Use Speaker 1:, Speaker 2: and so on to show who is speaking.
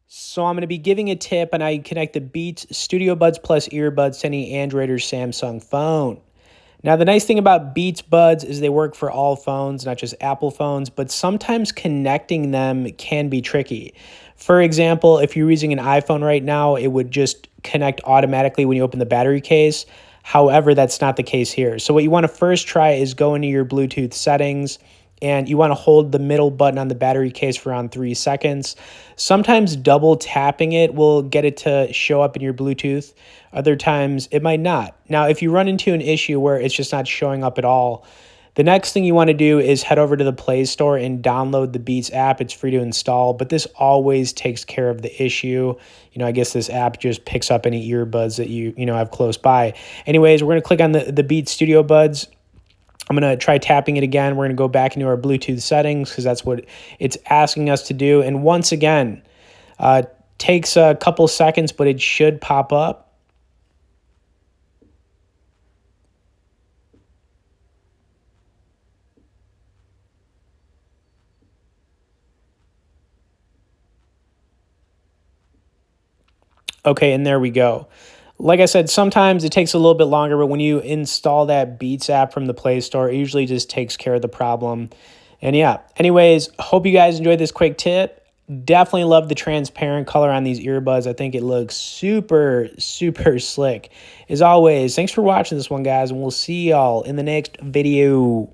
Speaker 1: So I'm going to be giving a tip on how you connect the Beats Studio Buds Plus earbuds to any Android or Samsung phone. Now, the nice thing about Beats Buds is they work for all phones, not just Apple phones, but sometimes connecting them can be tricky. For example, if you're using an iPhone right now, it would just connect automatically when you open the battery case. However, that's not the case here. So what you want to first try is go into your Bluetooth settings, and you want to hold the middle button on the battery case for around 3 seconds. Sometimes double tapping it will get it to show up in your Bluetooth. Other times it might not. Now, if you run into an issue where it's just not showing up at all, the next thing you want to do is head over to the Play Store and download the Beats app. It's free to install, but this always takes care of the issue. I guess this app just picks up any earbuds that you have close by. Anyways, we're going to click on the Beats Studio Buds. I'm going to try tapping it again. We're going to go back into our Bluetooth settings because that's what it's asking us to do. And once again, takes a couple seconds, but it should pop up. Okay, and there we go. Like I said, sometimes it takes a little bit longer, but when you install that Beats app from the Play Store, it usually just takes care of the problem. And yeah, anyways, hope you guys enjoyed this quick tip. Definitely love the transparent color on these earbuds. I think it looks super, super slick. As always, thanks for watching this one, guys, and we'll see y'all in the next video.